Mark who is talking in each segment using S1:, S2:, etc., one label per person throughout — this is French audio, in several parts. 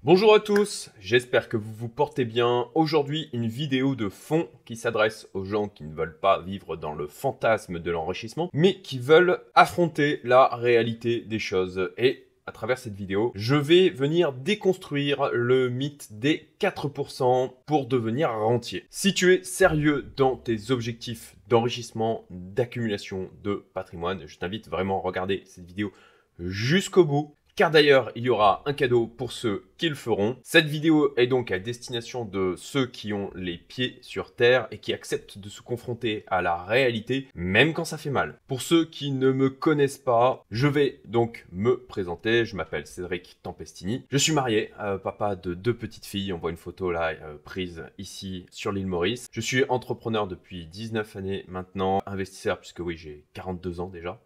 S1: Bonjour à tous, j'espère que vous vous portez bien. Aujourd'hui, une vidéo de fond qui s'adresse aux gens qui ne veulent pas vivre dans le fantasme de l'enrichissement, mais qui veulent affronter la réalité des choses. Et à travers cette vidéo, je vais venir déconstruire le mythe des 4% pour devenir rentier. Si tu es sérieux dans tes objectifs d'enrichissement, d'accumulation de patrimoine, je t'invite vraiment à regarder cette vidéo jusqu'au bout. Car d'ailleurs, il y aura un cadeau pour ceux qui le feront. Cette vidéo est donc à destination de ceux qui ont les pieds sur terre et qui acceptent de se confronter à la réalité, même quand ça fait mal. Pour ceux qui ne me connaissent pas, je vais donc me présenter. Je m'appelle Cédric Tempestini. Je suis marié, papa de 2 petites filles. On voit une photo là, prise ici sur l'île Maurice. Je suis entrepreneur depuis 19 années maintenant, investisseur puisque oui, j'ai 42 ans déjà.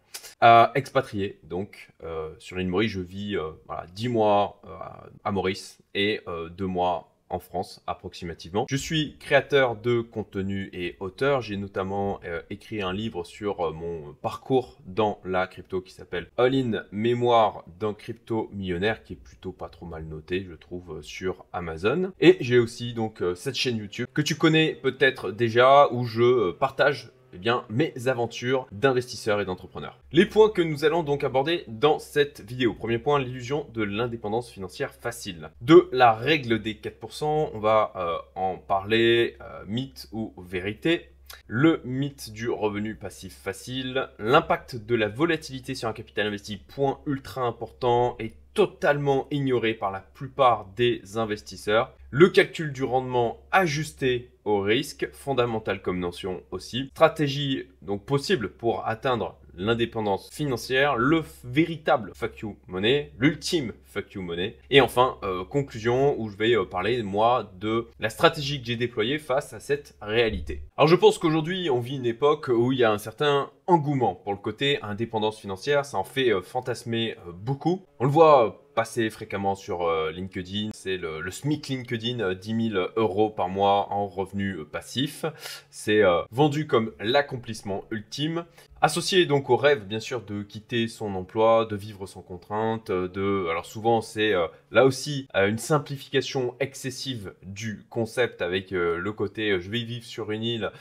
S1: Expatrié, donc sur l'île Maurice, je vis 10 mois à Maurice et 2 mois en France approximativement. Je suis créateur de contenu et auteur. J'ai notamment écrit un livre sur mon parcours dans la crypto qui s'appelle All In Mémoire d'un crypto millionnaire, qui est plutôt pas trop mal noté, je trouve, sur Amazon. Et j'ai aussi donc cette chaîne YouTube que tu connais peut-être déjà, où je partage mes aventures d'investisseur et d'entrepreneur. Les points que nous allons donc aborder dans cette vidéo. Premier point, l'illusion de l'indépendance financière facile. De la règle des 4%, on va en parler, mythe ou vérité. Le mythe du revenu passif facile, l'impact de la volatilité sur un capital investi, point ultra important et totalement ignoré par la plupart des investisseurs. Le calcul du rendement ajusté au risque, fondamental comme notion aussi. Stratégie donc possible pour atteindre l'indépendance financière, le véritable fuck you money, l'ultime fuck you money. Et enfin, conclusion où je vais parler moi de la stratégie que j'ai déployée face à cette réalité. Alors je pense qu'aujourd'hui on vit une époque où il y a un certain engouement pour le côté indépendance financière, ça en fait fantasmer beaucoup. On le voit passer fréquemment sur LinkedIn, c'est le SMIC LinkedIn, 10 000 € par mois en revenu passif. C'est vendu comme l'accomplissement ultime. Associé donc au rêve, bien sûr, de quitter son emploi, de vivre sans contrainte, alors souvent c'est là aussi une simplification excessive du concept avec le côté je vais vivre sur une île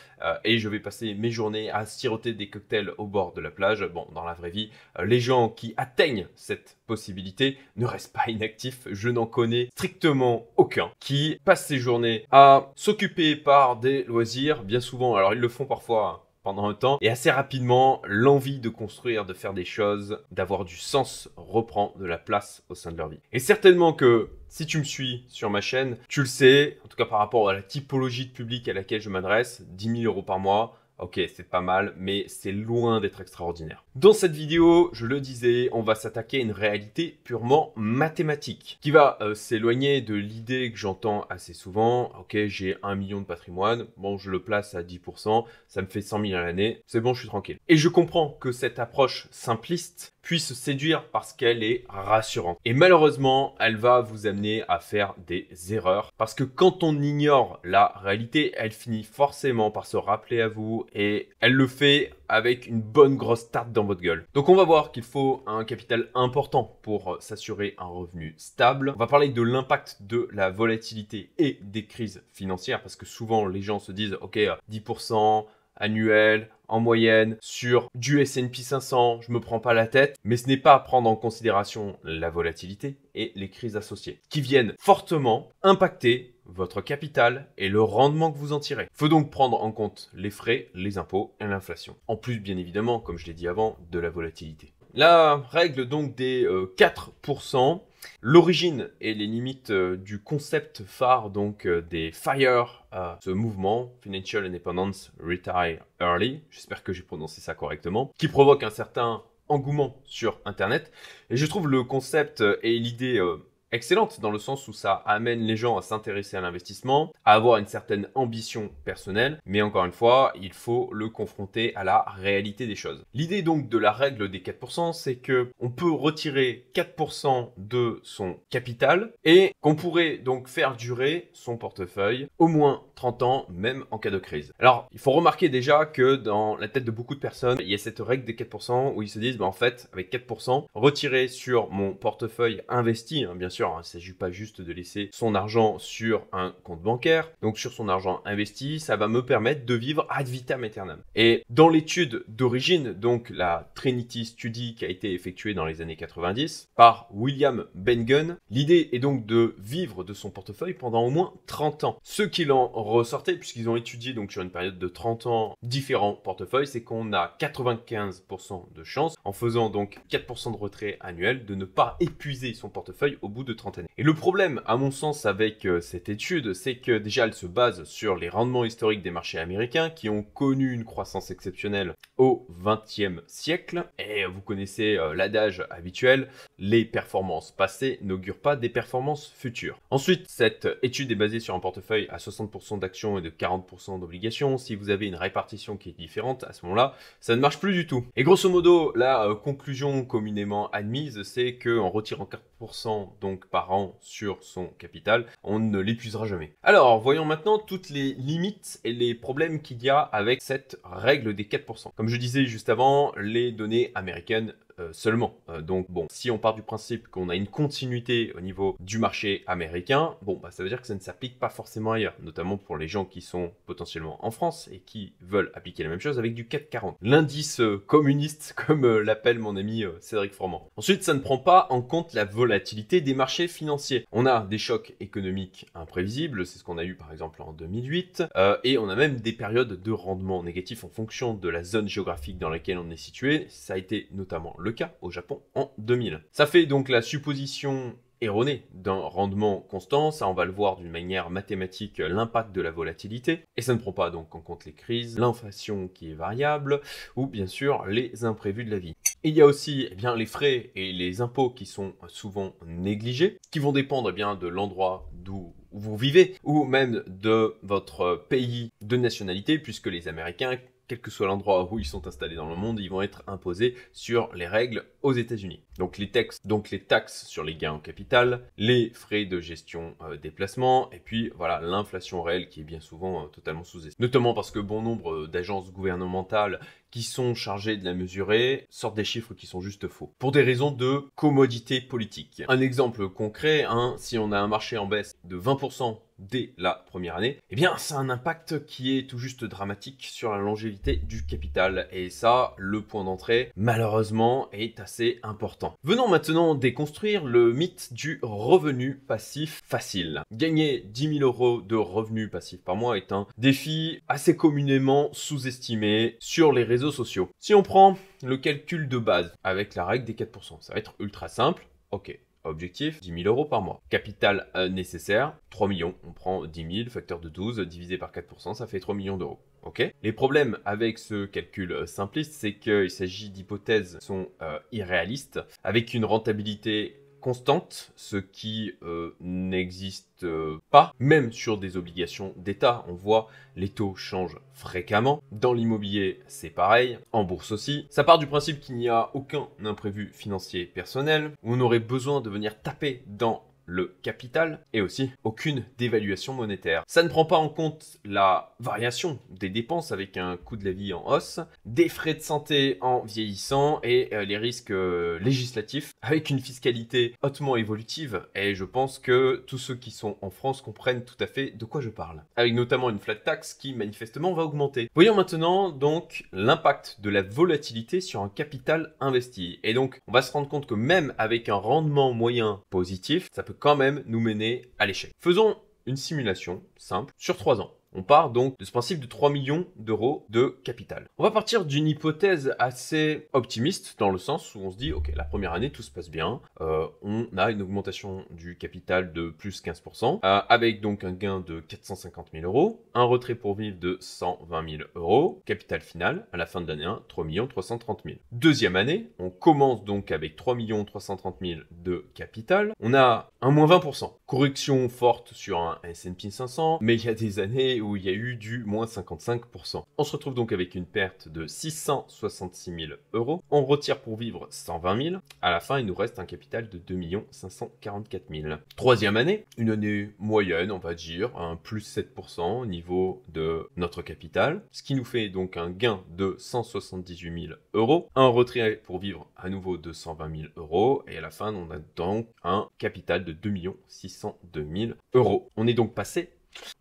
S1: et je vais passer mes journées à siroter des cocktails au bord de la plage. Bon, dans la vraie vie, les gens qui atteignent cette possibilité ne restent pas inactifs. Je n'en connais strictement aucun qui passe ses journées à s'occuper par des loisirs, bien souvent. Alors ils le font parfois pendant un temps, et assez rapidement, l'envie de construire, de faire des choses, d'avoir du sens reprend de la place au sein de leur vie. Et certainement que si tu me suis sur ma chaîne, tu le sais, en tout cas par rapport à la typologie de public à laquelle je m'adresse, 10 000 € par mois, ok, c'est pas mal, mais c'est loin d'être extraordinaire. Dans cette vidéo, je le disais, on va s'attaquer à une réalité purement mathématique qui va s'éloigner de l'idée que j'entends assez souvent. Ok, j'ai 1 million de patrimoine, bon, je le place à 10%, ça me fait 100 000 à l'année, c'est bon, je suis tranquille. Et je comprends que cette approche simpliste puisse séduire parce qu'elle est rassurante. Et malheureusement, elle va vous amener à faire des erreurs parce que quand on ignore la réalité, elle finit forcément par se rappeler à vous et elle le fait avec une bonne grosse tarte dans votre gueule. Donc on va voir qu'il faut un capital important pour s'assurer un revenu stable. On va parler de l'impact de la volatilité et des crises financières parce que souvent les gens se disent ok, 10% annuel, en moyenne, sur du S&P 500, je me prends pas la tête, mais ce n'est pas à prendre en considération la volatilité et les crises associées, qui viennent fortement impacter votre capital et le rendement que vous en tirez. Il faut donc prendre en compte les frais, les impôts et l'inflation. En plus, bien évidemment, comme je l'ai dit avant, de la volatilité. La règle donc des 4%, l'origine et les limites du concept phare donc des FIRE, ce mouvement, Financial Independence Retire Early, j'espère que j'ai prononcé ça correctement, qui provoque un certain engouement sur Internet. Et je trouve le concept et l'idée excellente dans le sens où ça amène les gens à s'intéresser à l'investissement, à avoir une certaine ambition personnelle, mais encore une fois, il faut le confronter à la réalité des choses. L'idée donc de la règle des 4%, c'est que on peut retirer 4% de son capital et qu'on pourrait donc faire durer son portefeuille au moins 30 ans, même en cas de crise. Alors, il faut remarquer déjà que dans la tête de beaucoup de personnes, il y a cette règle des 4% où ils se disent, en fait, avec 4%, retirer sur mon portefeuille investi, bien sûr, sûr, il ne s'agit pas juste de laisser son argent sur un compte bancaire, donc sur son argent investi, ça va me permettre de vivre ad vitam aeternam. Et dans l'étude d'origine, donc la Trinity Study qui a été effectuée dans les années 90 par William Bengen, l'idée est donc de vivre de son portefeuille pendant au moins 30 ans. Ce qu'il en ressortait, puisqu'ils ont étudié donc sur une période de 30 ans différents portefeuilles, c'est qu'on a 95% de chance, en faisant donc 4% de retrait annuel, de ne pas épuiser son portefeuille au bout de 30 années. Et le problème, à mon sens, avec cette étude, c'est que déjà elle se base sur les rendements historiques des marchés américains qui ont connu une croissance exceptionnelle au XXe siècle. Et vous connaissez l'adage habituel, les performances passées n'augurent pas des performances futures. Ensuite, cette étude est basée sur un portefeuille à 60% d'actions et de 40% d'obligations. Si vous avez une répartition qui est différente, à ce moment-là, ça ne marche plus du tout. Et grosso modo, la conclusion communément admise, c'est qu'en retirant 4% donc par an sur son capital, on ne l'épuisera jamais. Alors, voyons maintenant toutes les limites et les problèmes qu'il y a avec cette règle des 4%. Comme je disais juste avant, les données américaines seulement. Donc bon, si on part du principe qu'on a une continuité au niveau du marché américain, bon, ça veut dire que ça ne s'applique pas forcément ailleurs, notamment pour les gens qui sont potentiellement en France et qui veulent appliquer la même chose avec du CAC 40. L'indice communiste, comme l'appelle mon ami Cédric Formand. Ensuite, ça ne prend pas en compte la volatilité des marchés financiers. On a des chocs économiques imprévisibles, c'est ce qu'on a eu par exemple en 2008, et on a même des périodes de rendement négatif en fonction de la zone géographique dans laquelle on est situé. Ça a été notamment le cas au Japon en 2000. Ça fait donc la supposition erronée d'un rendement constant, ça on va le voir d'une manière mathématique, l'impact de la volatilité, et ça ne prend pas donc en compte les crises, l'inflation qui est variable, ou bien sûr les imprévus de la vie. Et il y a aussi les frais et les impôts qui sont souvent négligés, qui vont dépendre de l'endroit d'où vous vivez, ou même de votre pays de nationalité, puisque les Américains, quel que soit l'endroit où ils sont installés dans le monde, ils vont être imposés sur les règles aux États-Unis. Donc les taxes sur les gains en capital, les frais de gestion des placements, et puis voilà, l'inflation réelle qui est bien souvent totalement sous-estimée. Notamment parce que bon nombre d'agences gouvernementales qui sont chargées de la mesurer sortent des chiffres qui sont juste faux, pour des raisons de commodité politique. Un exemple concret, si on a un marché en baisse de 20% dès la première année, eh bien ça a un impact qui est tout juste dramatique sur la longévité du capital. Et ça, le point d'entrée, malheureusement, est assez important. Venons maintenant déconstruire le mythe du revenu passif facile. Gagner 10 000 € de revenus passifs par mois est un défi assez communément sous-estimé sur les réseaux sociaux. Si on prend le calcul de base avec la règle des 4%, ça va être ultra simple. Ok. Objectif, 10 000 € par mois. Capital nécessaire, 3 millions. On prend 10 000, facteur de 12, divisé par 4%, ça fait 3 millions d'euros. Ok. Les problèmes avec ce calcul simpliste, c'est qu'il s'agit d'hypothèses qui sont irréalistes, avec une rentabilité constante, ce qui n'existe pas. Même sur des obligations d'État, on voit les taux changent fréquemment. Dans l'immobilier, c'est pareil. En bourse aussi. Ça part du principe qu'il n'y a aucun imprévu financier personnel, où on aurait besoin de venir taper dans le capital, et aussi aucune dévaluation monétaire. Ça ne prend pas en compte la variation des dépenses avec un coût de la vie en hausse, des frais de santé en vieillissant et les risques législatifs avec une fiscalité hautement évolutive. Et je pense que tous ceux qui sont en France comprennent tout à fait de quoi je parle. Avec notamment une flat tax qui manifestement va augmenter. Voyons maintenant donc l'impact de la volatilité sur un capital investi. Et donc on va se rendre compte que même avec un rendement moyen positif, ça peut quand même nous mener à l'échec. Faisons une simulation simple sur 3 ans. On part donc de ce principe de 3 millions d'euros de capital. On va partir d'une hypothèse assez optimiste dans le sens où on se dit, ok, la première année, tout se passe bien. On a une augmentation du capital de plus 15%, avec donc un gain de 450 000 €, un retrait pour vivre de 120 000 €, capital final, à la fin de l'année 1, 3 330 000. Deuxième année, on commence donc avec 3 330 000 de capital. On a un moins 20%. correction forte sur un S&P 500, mais il y a des années où il y a eu du moins 55%. On se retrouve donc avec une perte de 666 000 euros. On retire pour vivre 120 000. À la fin, il nous reste un capital de 2 544 000. Troisième année, une année moyenne, on va dire, un plus 7% au niveau de notre capital, ce qui nous fait donc un gain de 178 000 euros. Un retrait pour vivre à nouveau de 120 000 euros. Et à la fin, on a donc un capital de 2 602 000 euros. On est donc passé,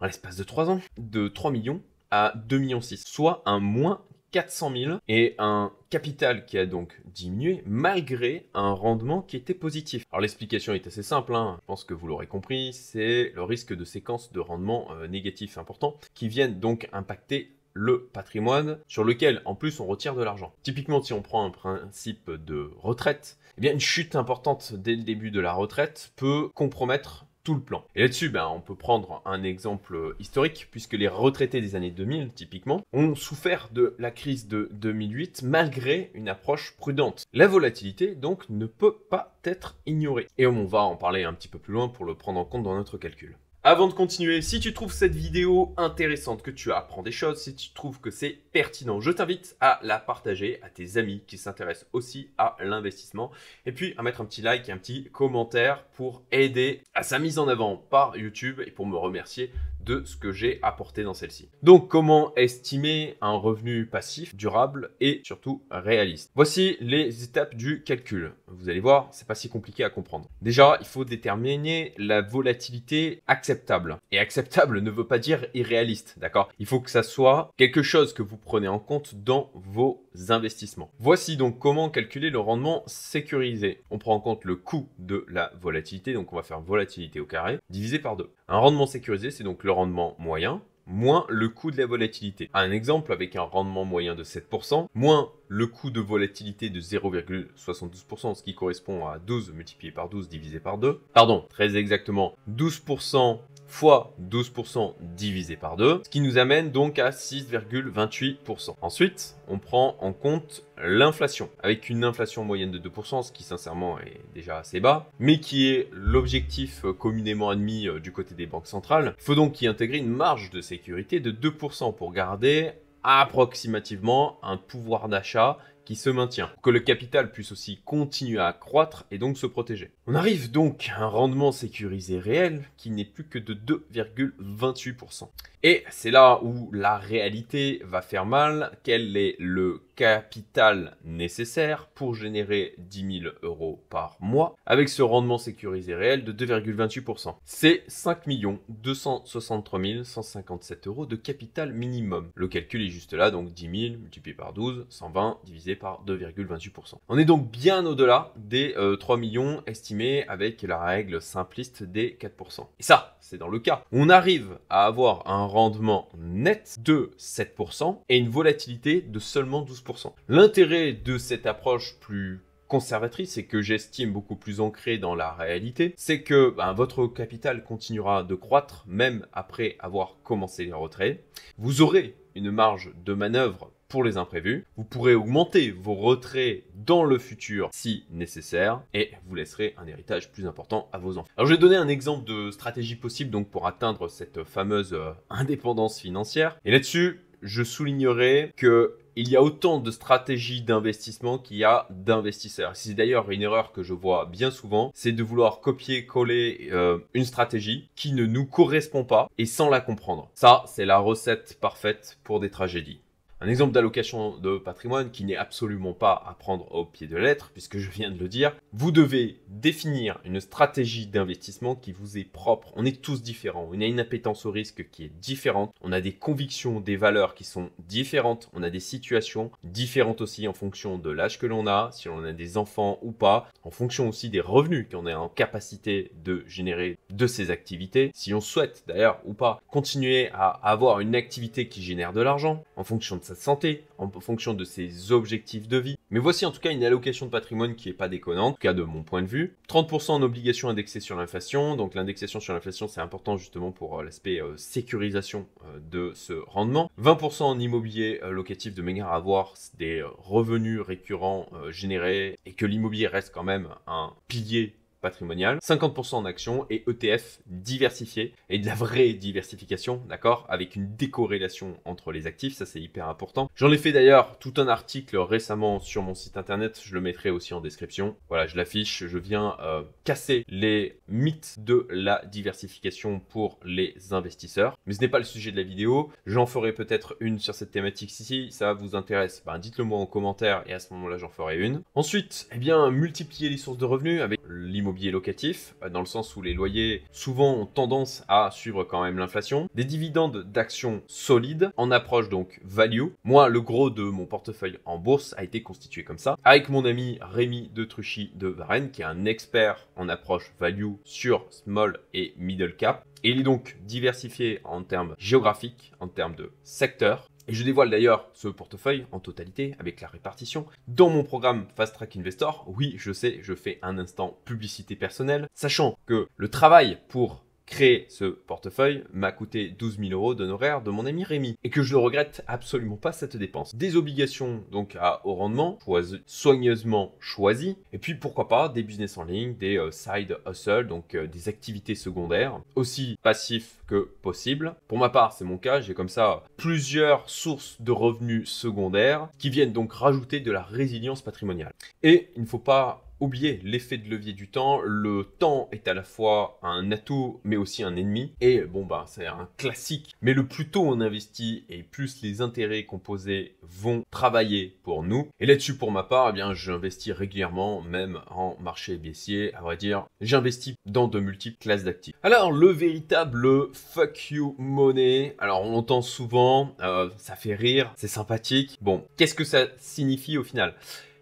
S1: en l'espace de 3 ans, de 3 millions à 2,6 millions, soit un moins 400 000 et un capital qui a donc diminué malgré un rendement qui était positif. Alors l'explication est assez simple, je pense que vous l'aurez compris, c'est le risque de séquences de rendement négatifs importants qui viennent donc impacter le patrimoine sur lequel en plus on retire de l'argent. Typiquement, si on prend un principe de retraite, eh bien une chute importante dès le début de la retraite peut compromettre tout le plan. Et là-dessus, on peut prendre un exemple historique, puisque les retraités des années 2000, typiquement, ont souffert de la crise de 2008 malgré une approche prudente. La volatilité, donc, ne peut pas être ignorée. Et on va en parler un petit peu plus loin pour le prendre en compte dans notre calcul. Avant de continuer, si tu trouves cette vidéo intéressante, que tu apprends des choses, si tu trouves que c'est pertinent, je t'invite à la partager à tes amis qui s'intéressent aussi à l'investissement et puis à mettre un petit like et un petit commentaire pour aider à sa mise en avant par YouTube et pour me remercier de ce que j'ai apporté dans celle-ci. Donc, comment estimer un revenu passif, durable et surtout réaliste? Voici les étapes du calcul. Vous allez voir, c'est pas si compliqué à comprendre. Déjà, il faut déterminer la volatilité acceptable. Et acceptable ne veut pas dire irréaliste, d'accord? Il faut que ça soit quelque chose que vous prenez en compte dans vos investissements. Voici donc comment calculer le rendement sécurisé. On prend en compte le coût de la volatilité, donc on va faire volatilité au carré, divisé par 2. Un rendement sécurisé, c'est donc le rendement moyen, moins le coût de la volatilité. Un exemple avec un rendement moyen de 7%, moins le coût de volatilité de 0,72%, ce qui correspond à 12 multiplié par 12 divisé par 2. Pardon, très exactement 12% fois 12% divisé par 2, ce qui nous amène donc à 6,28%. Ensuite, on prend en compte l'inflation, avec une inflation moyenne de 2%, ce qui sincèrement est déjà assez bas, mais qui est l'objectif communément admis du côté des banques centrales. Il faut donc y intégrer une marge de sécurité de 2% pour garder approximativement un pouvoir d'achat qui se maintient, pour que le capital puisse aussi continuer à croître et donc se protéger. On arrive donc à un rendement sécurisé réel qui n'est plus que de 2,28%. Et c'est là où la réalité va faire mal. Quel est le capital nécessaire pour générer 10 000 euros par mois avec ce rendement sécurisé réel de 2,28%? C'est 5 263 157 euros de capital minimum. Le calcul est juste là, donc 10 000 multiplié par 12, 120 divisé par 2,28%. On est donc bien au-delà des 3 millions estimés avec la règle simpliste des 4%. Et ça, c'est dans le cas où on arrive à avoir un rendement net de 7% et une volatilité de seulement 12%. L'intérêt de cette approche plus conservatrice et que j'estime beaucoup plus ancrée dans la réalité, c'est que votre capital continuera de croître même après avoir commencé les retraits. Vous aurez une marge de manœuvre pour les imprévus. Vous pourrez augmenter vos retraits dans le futur si nécessaire et vous laisserez un héritage plus important à vos enfants. Alors je vais donner un exemple de stratégie possible donc pour atteindre cette fameuse indépendance financière. Et là-dessus, je soulignerai que il y a autant de stratégies d'investissement qu'il y a d'investisseurs. C'est d'ailleurs une erreur que je vois bien souvent, c'est de vouloir copier-coller une stratégie qui ne nous correspond pas et sans la comprendre. Ça, c'est la recette parfaite pour des tragédies. Un exemple d'allocation de patrimoine qui n'est absolument pas à prendre au pied de la lettre, puisque je viens de le dire. Vous devez définir une stratégie d'investissement qui vous est propre. On est tous différents. On a une appétence au risque qui est différente. On a des convictions, des valeurs qui sont différentes. On a des situations différentes aussi en fonction de l'âge que l'on a, si on a des enfants ou pas, en fonction aussi des revenus qu'on est en capacité de générer de ces activités. Si on souhaite d'ailleurs ou pas continuer à avoir une activité qui génère de l'argent, en fonction de sa santé, en fonction de ses objectifs de vie. Mais voici en tout cas une allocation de patrimoine qui est pas déconnante, en tout cas de mon point de vue. 30% en obligations indexées sur l'inflation. Donc l'indexation sur l'inflation, c'est important justement pour l'aspect sécurisation de ce rendement. 20% en immobilier locatif de manière à avoir des revenus récurrents générés et que l'immobilier reste quand même un pilier patrimonial, 50% en actions et ETF diversifiés et de la vraie diversification, d'accord, avec une décorrélation entre les actifs, ça c'est hyper important. J'en ai fait d'ailleurs tout un article récemment sur mon site internet, je le mettrai aussi en description. Voilà, je l'affiche, je viens casser les mythes de la diversification pour les investisseurs. Mais ce n'est pas le sujet de la vidéo, j'en ferai peut-être une sur cette thématique si ça vous intéresse, ben dites-le moi en commentaire et à ce moment-là j'en ferai une. Ensuite, eh bien, multiplier les sources de revenus avec l'immobilier locatif, dans le sens où les loyers souvent ont tendance à suivre quand même l'inflation. Des dividendes d'actions solides en approche donc value. Moi, le gros de mon portefeuille en bourse a été constitué comme ça, avec mon ami Rémi de Truchy de Varennes, qui est un expert en approche value sur small et middle cap. Et il est donc diversifié en termes géographiques, en termes de secteur. Et je dévoile d'ailleurs ce portefeuille en totalité avec la répartition dans mon programme Fast Track Investor. Oui, je sais, je fais un instant publicité personnelle, sachant que le travail pour créer ce portefeuille m'a coûté 12 000 € d'honoraires de mon ami Rémi et que je ne regrette absolument pas cette dépense. Des obligations donc à haut rendement, soigneusement choisies, et puis pourquoi pas des business en ligne, des side hustle, donc des activités secondaires, aussi passifs que possible. Pour ma part, c'est mon cas, j'ai comme ça plusieurs sources de revenus secondaires qui viennent donc rajouter de la résilience patrimoniale. Et il ne faut pas oublier l'effet de levier du temps. Le temps est à la fois un atout mais aussi un ennemi. Et bon bah c'est un classique. Mais le plus tôt on investit et plus les intérêts composés vont travailler pour nous. Et là-dessus pour ma part, eh bien j'investis régulièrement, même en marché baissier. À vrai dire, j'investis dans de multiples classes d'actifs. Alors le véritable fuck you money. Alors on l'entend souvent, ça fait rire, c'est sympathique. Bon, qu'est-ce que ça signifie au final ?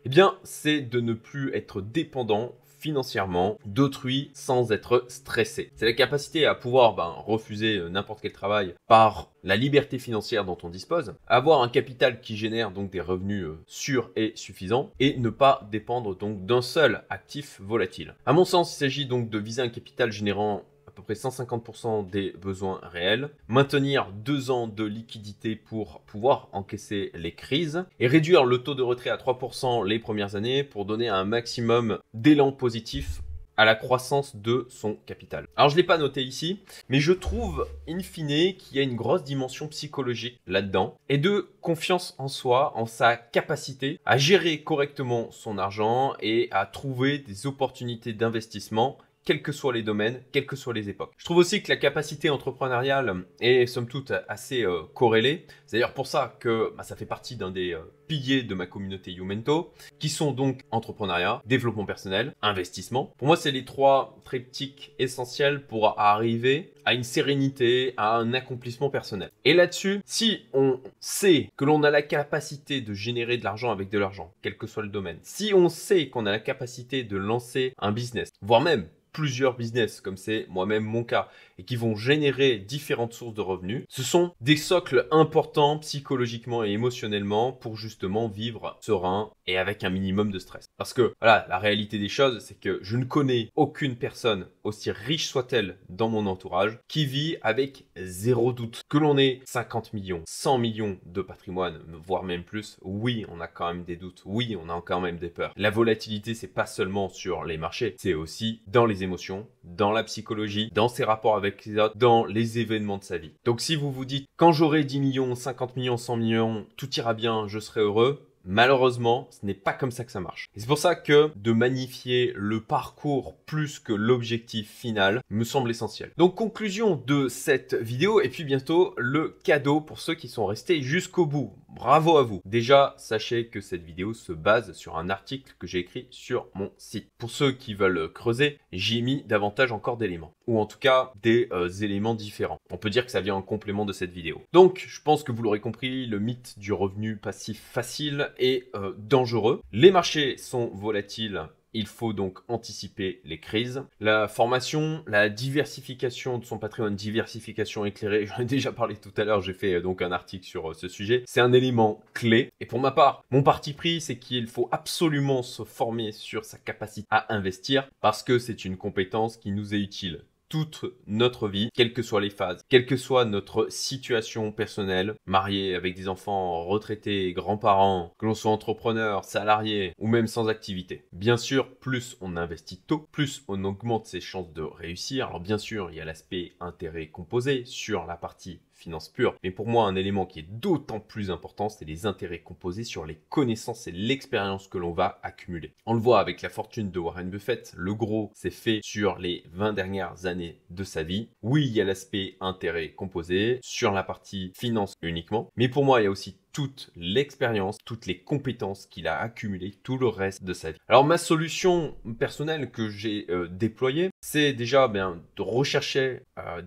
S1: Eh bien, c'est de ne plus être dépendant financièrement d'autrui sans être stressé. C'est la capacité à pouvoir refuser n'importe quel travail par la liberté financière dont on dispose, avoir un capital qui génère donc des revenus sûrs et suffisants et ne pas dépendre donc d'un seul actif volatile. À mon sens, il s'agit donc de viser un capital générant à peu près 150% des besoins réels, maintenir 2 ans de liquidité pour pouvoir encaisser les crises et réduire le taux de retrait à 3% les premières années pour donner un maximum d'élan positif à la croissance de son capital. Alors je ne l'ai pas noté ici, mais je trouve in fine qu'il y a une grosse dimension psychologique là-dedans et de confiance en soi, en sa capacité à gérer correctement son argent et à trouver des opportunités d'investissement quels que soient les domaines, quelles que soient les époques. Je trouve aussi que la capacité entrepreneuriale est somme toute assez corrélée. C'est d'ailleurs pour ça que ça fait partie d'un des piliers de ma communauté Youmento, qui sont donc entrepreneuriat, développement personnel, investissement. Pour moi, c'est les 3 triptyques essentiels pour arriver à une sérénité, à un accomplissement personnel. Et là-dessus, si on sait que l'on a la capacité de générer de l'argent avec de l'argent, quel que soit le domaine, si on sait qu'on a la capacité de lancer un business, voire même plusieurs business, comme c'est moi-même mon cas, et qui vont générer différentes sources de revenus, ce sont des socles importants psychologiquement et émotionnellement pour justement vivre serein et avec un minimum de stress. Parce que voilà, la réalité des choses, c'est que je ne connais aucune personne, aussi riche soit-elle dans mon entourage, qui vit avec 0 doute. Que l'on ait 50 millions, 100 millions de patrimoine, voire même plus, oui, on a quand même des doutes, oui, on a quand même des peurs. La volatilité, c'est pas seulement sur les marchés, c'est aussi dans les émotions, dans la psychologie, dans ses rapports avec les autres, dans les événements de sa vie. Donc si vous vous dites, quand j'aurai 10 millions, 50 millions, 100 millions, tout ira bien, je serai heureux, malheureusement, ce n'est pas comme ça que ça marche. Et c'est pour ça que de magnifier le parcours plus que l'objectif final me semble essentiel. Donc conclusion de cette vidéo et puis bientôt le cadeau pour ceux qui sont restés jusqu'au bout. Bravo à vous. Déjà, sachez que cette vidéo se base sur un article que j'ai écrit sur mon site. Pour ceux qui veulent creuser, j'y ai mis davantage encore d'éléments. Ou en tout cas, des éléments différents. On peut dire que ça vient en complément de cette vidéo. Donc, je pense que vous l'aurez compris, le mythe du revenu passif facile est dangereux. Les marchés sont volatiles. Il faut donc anticiper les crises. La formation, la diversification de son patrimoine, diversification éclairée, j'en ai déjà parlé tout à l'heure, j'ai fait donc un article sur ce sujet. C'est un élément clé. Et pour ma part, mon parti pris, c'est qu'il faut absolument se former sur sa capacité à investir parce que c'est une compétence qui nous est utile toute notre vie, quelles que soient les phases, quelle que soit notre situation personnelle, marié avec des enfants, retraités, grands-parents, que l'on soit entrepreneur, salarié ou même sans activité. Bien sûr, plus on investit tôt, plus on augmente ses chances de réussir. Alors bien sûr, il y a l'aspect intérêt composé sur la partie finance pure. Mais pour moi, un élément qui est d'autant plus important, c'est les intérêts composés sur les connaissances et l'expérience que l'on va accumuler. On le voit avec la fortune de Warren Buffett, le gros s'est fait sur les 20 dernières années de sa vie. Oui, il y a l'aspect intérêt composé sur la partie finance uniquement. Mais pour moi, il y a aussi toute l'expérience, toutes les compétences qu'il a accumulées tout le reste de sa vie. Alors ma solution personnelle que j'ai déployée, c'est déjà de rechercher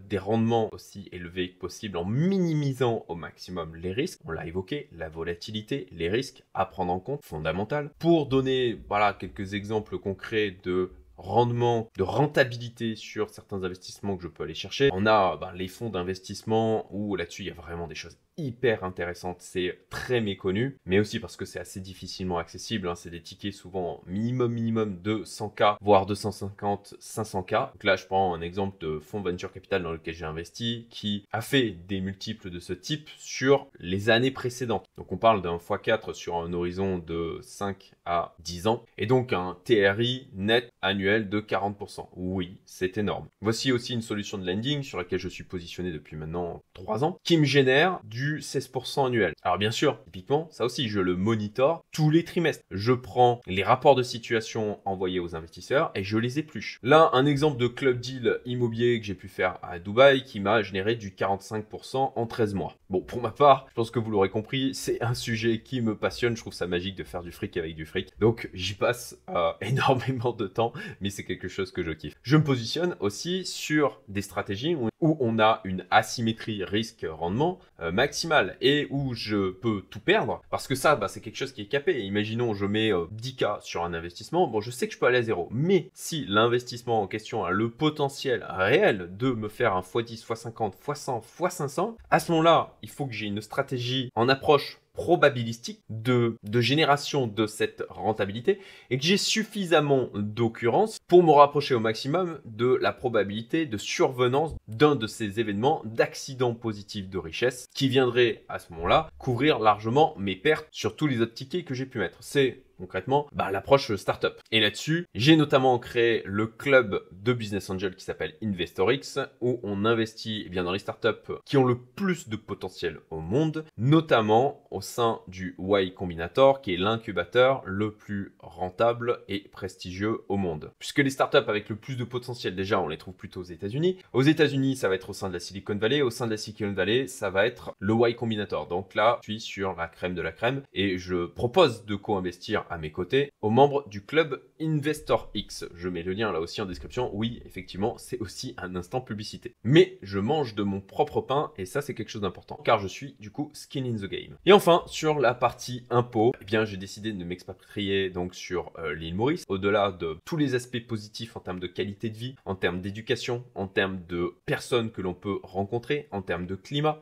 S1: des rendements aussi élevés que possible en minimisant au maximum les risques. On l'a évoqué, la volatilité, les risques à prendre en compte, fondamental. Pour donner quelques exemples concrets de rendement, de rentabilité sur certains investissements que je peux aller chercher. On a les fonds d'investissement où là-dessus il y a vraiment des choses hyper intéressantes, c'est très méconnu, mais aussi parce que c'est assez difficilement accessible, hein. C'est des tickets souvent minimum de 100K, voire 250, 500K. Donc là, je prends un exemple de fonds venture capital dans lequel j'ai investi, qui a fait des multiples de ce type sur les années précédentes. Donc on parle d'un x4 sur un horizon de 5 à 10 ans, et donc un TRI net annuel de 40%. Oui, c'est énorme. Voici aussi une solution de lending sur laquelle je suis positionné depuis maintenant 3 ans, qui me génère du 16% annuel. Alors bien sûr, typiquement, ça aussi, je le monitore tous les trimestres. Je prends les rapports de situation envoyés aux investisseurs et je les épluche. Là, un exemple de club deal immobilier que j'ai pu faire à Dubaï qui m'a généré du 45% en 13 mois. Bon, pour ma part, je pense que vous l'aurez compris, c'est un sujet qui me passionne. Je trouve ça magique de faire du fric avec du fric. Donc, j'y passe énormément de temps, mais c'est quelque chose que je kiffe. Je me positionne aussi sur des stratégies où on a une asymétrie risque-rendement maximale et où je peux tout perdre parce que ça, c'est quelque chose qui est capé. Imaginons, je mets 10K sur un investissement. Bon, je sais que je peux aller à zéro, mais si l'investissement en question a le potentiel réel de me faire un x10, x50, x100, x500, à ce moment-là, il faut que j'ai une stratégie en approche probabilistique de génération de cette rentabilité et que j'ai suffisamment d'occurrences pour me rapprocher au maximum de la probabilité de survenance d'un de ces événements d'accident positif de richesse qui viendrait à ce moment-là couvrir largement mes pertes sur tous les autres tickets que j'ai pu mettre. C'est concrètement l'approche startup. Et là-dessus, j'ai notamment créé le club de Business Angel qui s'appelle InvestorX où on investit dans les startups qui ont le plus de potentiel au monde, notamment au sein du Y Combinator qui est l'incubateur le plus rentable et prestigieux au monde. Puisque les startups avec le plus de potentiel, déjà, on les trouve plutôt aux États-Unis. Aux États-Unis, ça va être au sein de la Silicon Valley. Au sein de la Silicon Valley, ça va être le Y Combinator. Donc là, je suis sur la crème de la crème et je propose de co-investir à mes côtés aux membres du club InvestorX. Je mets le lien là aussi en description. Oui, effectivement, c'est aussi un instant publicité. Mais je mange de mon propre pain et ça, c'est quelque chose d'important car je suis du coup skin in the game. Et enfin, sur la partie impôts, j'ai décidé de m'expatrier donc sur l'île Maurice. Au-delà de tous les aspects positifs en termes de qualité de vie, en termes d'éducation, en termes de personnes que l'on peut rencontrer, en termes de climat,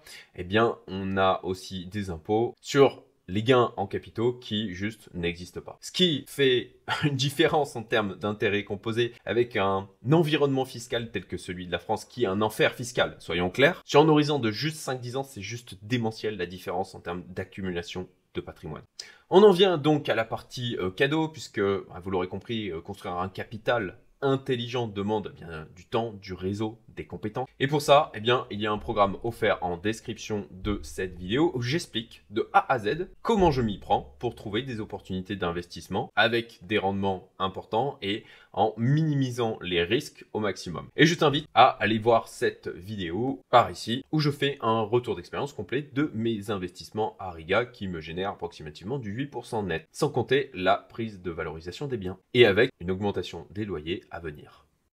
S1: on a aussi des impôts sur les gains en capitaux qui juste n'existent pas. Ce qui fait une différence en termes d'intérêt composé avec un environnement fiscal tel que celui de la France qui est un enfer fiscal, soyons clairs. Sur un horizon de juste 5-10 ans, c'est juste démentiel la différence en termes d'accumulation de patrimoine. On en vient donc à la partie cadeau puisque, vous l'aurez compris, construire un capital intelligent demande du temps, du réseau, des compétences. Et pour ça, il y a un programme offert en description de cette vidéo où j'explique de A à Z comment je m'y prends pour trouver des opportunités d'investissement avec des rendements importants et en minimisant les risques au maximum. Et je t'invite à aller voir cette vidéo par ici où je fais un retour d'expérience complet de mes investissements à Riga qui me génèrent approximativement du 8% net, sans compter la prise de valorisation des biens et avec une augmentation des loyers à venir.